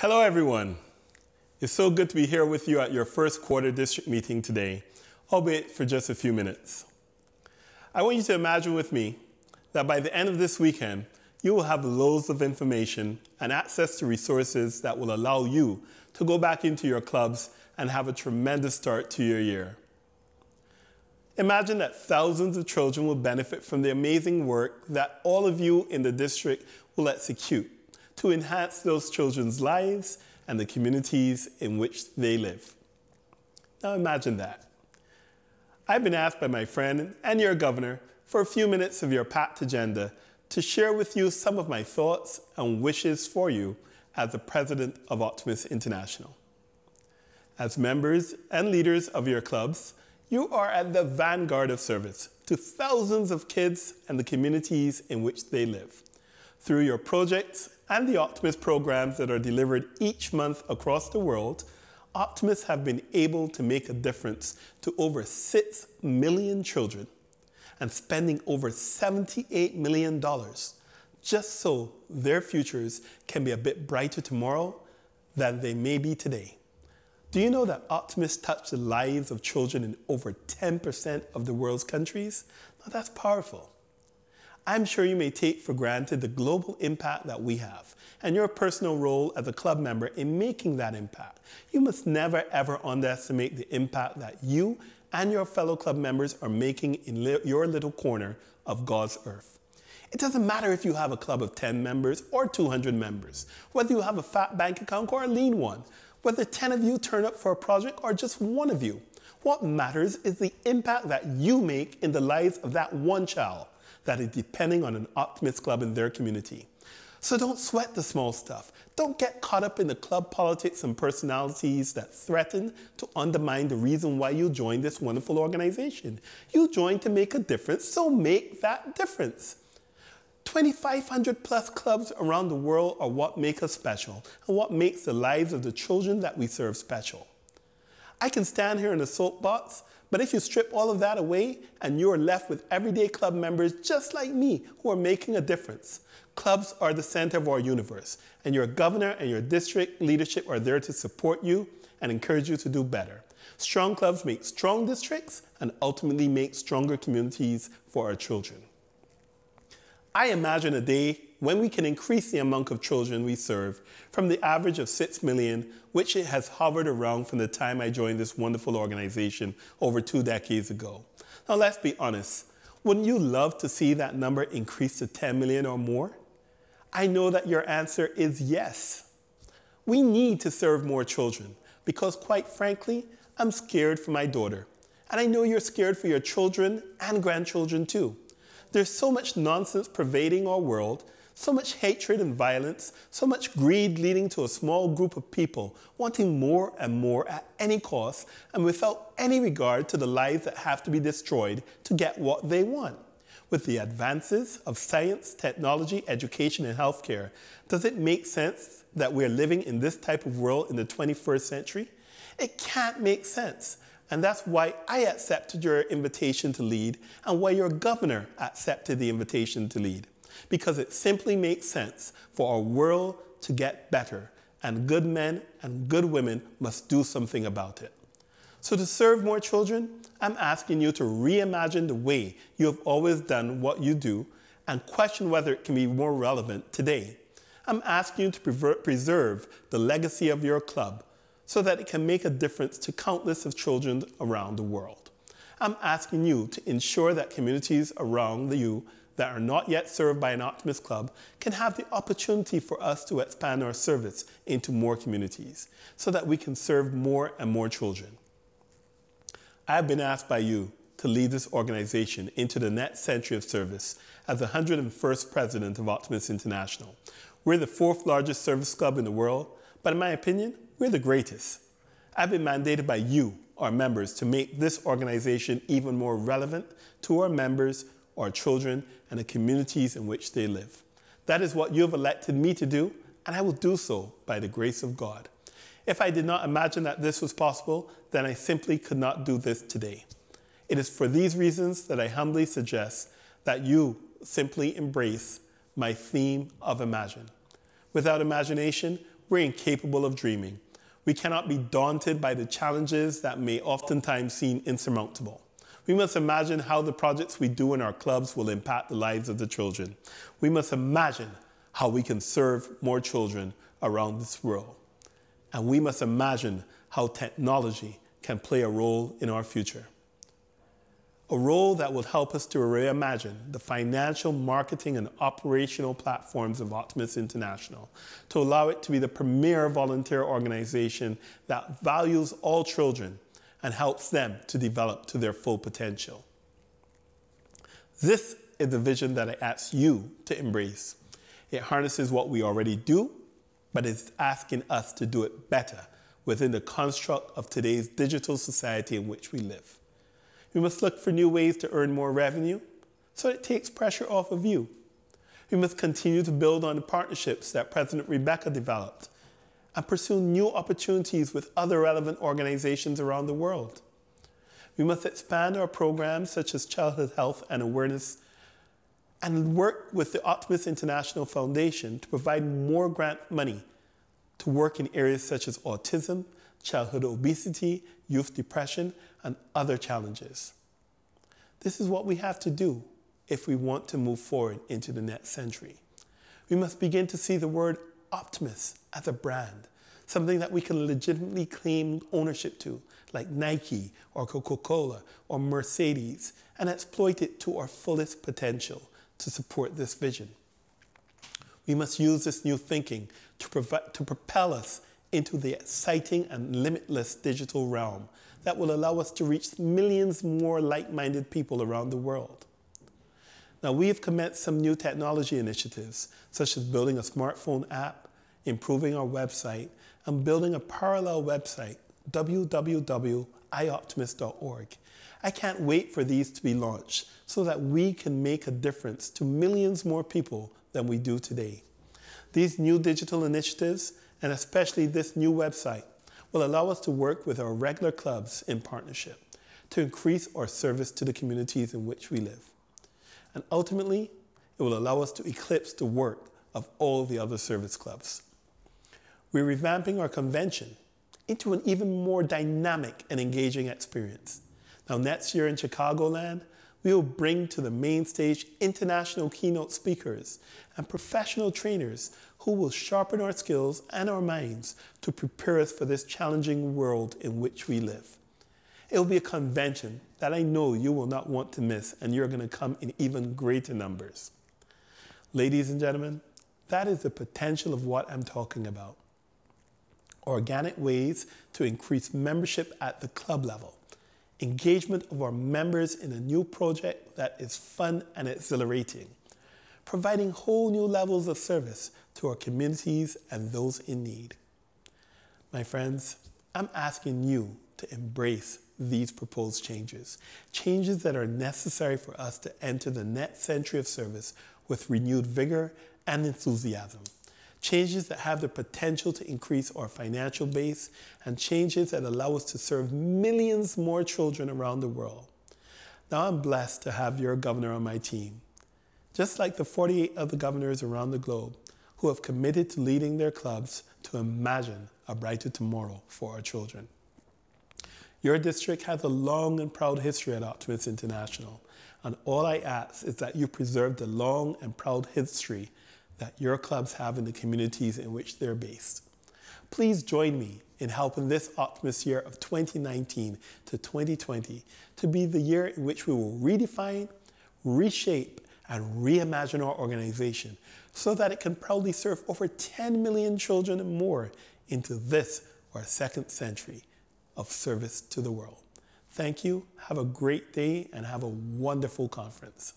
Hello everyone. It's so good to be here with you at your first quarter district meeting today, albeit for just a few minutes. I want you to imagine with me that by the end of this weekend, you will have loads of information and access to resources that will allow you to go back into your clubs and have a tremendous start to your year. Imagine that thousands of children will benefit from the amazing work that all of you in the district will execute to enhance those children's lives and the communities in which they live. Now imagine that. I've been asked by my friend and your governor for a few minutes of your packed agenda to share with you some of my thoughts and wishes for you as the president of Optimist International. As members and leaders of your clubs, you are at the vanguard of service to thousands of kids and the communities in which they live. Through your projects and the Optimist programs that are delivered each month across the world, Optimists have been able to make a difference to over 6 million children and spending over $78 million just so their futures can be a bit brighter tomorrow than they may be today. Do you know that Optimists touch the lives of children in over 10% of the world's countries? Now that's powerful. I'm sure you may take for granted the global impact that we have and your personal role as a club member in making that impact. You must never ever underestimate the impact that you and your fellow club members are making in your little corner of God's earth. It doesn't matter if you have a club of 10 members or 200 members, whether you have a fat bank account or a lean one, whether 10 of you turn up for a project or just one of you. What matters is the impact that you make in the lives of that one child that is depending on an Optimist club in their community. So don't sweat the small stuff. Don't get caught up in the club politics and personalities that threaten to undermine the reason why you joined this wonderful organization. You joined to make a difference, so make that difference. 2,500 plus clubs around the world are what make us special and what makes the lives of the children that we serve special. I can stand here in a soapbox, but if you strip all of that away and you are left with everyday club members just like me who are making a difference, clubs are the center of our universe, and your governor and your district leadership are there to support you and encourage you to do better. Strong clubs make strong districts and ultimately make stronger communities for our children. I imagine a day when we can increase the amount of children we serve from the average of 6 million, which it has hovered around from the time I joined this wonderful organization over 2 decades ago. Now let's be honest, wouldn't you love to see that number increase to 10 million or more? I know that your answer is yes. We need to serve more children because quite frankly, I'm scared for my daughter. And I know you're scared for your children and grandchildren too. There's so much nonsense pervading our world, so much hatred and violence, so much greed leading to a small group of people wanting more and more at any cost and without any regard to the lives that have to be destroyed to get what they want. With the advances of science, technology, education, and healthcare, does it make sense that we're living in this type of world in the 21st century? It can't make sense. And that's why I accepted your invitation to lead and why your governor accepted the invitation to lead. Because it simply makes sense for our world to get better, and good men and good women must do something about it. So to serve more children, I'm asking you to reimagine the way you have always done what you do and question whether it can be more relevant today. I'm asking you to preserve the legacy of your club so that it can make a difference to countless of children around the world. I'm asking you to ensure that communities around you that are not yet served by an Optimist club can have the opportunity for us to expand our service into more communities so that we can serve more and more children. I've been asked by you to lead this organization into the next century of service as the 101st president of Optimist International. We're the 4th largest service club in the world, but in my opinion, we're the greatest. I've been mandated by you, our members, to make this organization even more relevant to our members, our children, and the communities in which they live. That is what you have elected me to do, and I will do so by the grace of God. If I did not imagine that this was possible, then I simply could not do this today. It is for these reasons that I humbly suggest that you simply embrace my theme of imagine. Without imagination, we're incapable of dreaming. We cannot be daunted by the challenges that may oftentimes seem insurmountable. We must imagine how the projects we do in our clubs will impact the lives of the children. We must imagine how we can serve more children around this world. And we must imagine how technology can play a role in our future. A role that will help us to reimagine the financial, marketing, and operational platforms of Optimist International to allow it to be the premier volunteer organization that values all children and helps them to develop to their full potential. This is the vision that I ask you to embrace. It harnesses what we already do, but it's asking us to do it better within the construct of today's digital society in which we live. We must look for new ways to earn more revenue so it takes pressure off of you. We must continue to build on the partnerships that President Rebecca developed and pursue new opportunities with other relevant organizations around the world. We must expand our programs such as childhood health and awareness and work with the Optimist International Foundation to provide more grant money to work in areas such as autism, childhood obesity, youth depression, and other challenges. This is what we have to do if we want to move forward into the next century. We must begin to see the word optimist as a brand, something that we can legitimately claim ownership to, like Nike or Coca-Cola or Mercedes, and exploit it to our fullest potential to support this vision. We must use this new thinking to propel us into the exciting and limitless digital realm that will allow us to reach millions more like-minded people around the world. Now, we have commenced some new technology initiatives, such as building a smartphone app, improving our website, and building a parallel website, www.ioptimist.org. I can't wait for these to be launched so that we can make a difference to millions more people than we do today. These new digital initiatives, and especially this new website, will allow us to work with our regular clubs in partnership to increase our service to the communities in which we live. And ultimately, it will allow us to eclipse the work of all the other service clubs. We're revamping our convention into an even more dynamic and engaging experience. Now, next year in Chicagoland, we will bring to the main stage international keynote speakers and professional trainers who will sharpen our skills and our minds to prepare us for this challenging world in which we live. It will be a convention that I know you will not want to miss, and you're going to come in even greater numbers. Ladies and gentlemen, that is the potential of what I'm talking about. Organic ways to increase membership at the club level. Engagement of our members in a new project that is fun and exhilarating. Providing whole new levels of service to our communities and those in need. My friends, I'm asking you to embrace these proposed changes. Changes that are necessary for us to enter the next century of service with renewed vigor and enthusiasm. Changes that have the potential to increase our financial base, and changes that allow us to serve millions more children around the world. Now, I'm blessed to have your governor on my team, just like the 48 other governors around the globe who have committed to leading their clubs to imagine a brighter tomorrow for our children. Your district has a long and proud history at Optimist International, and all I ask is that you preserve the long and proud history that your clubs have in the communities in which they're based. Please join me in helping this Optimist year of 2019 to 2020 to be the year in which we will redefine, reshape, and reimagine our organization so that it can proudly serve over 10 million children and more into this, our second century of service to the world. Thank you, have a great day, and have a wonderful conference.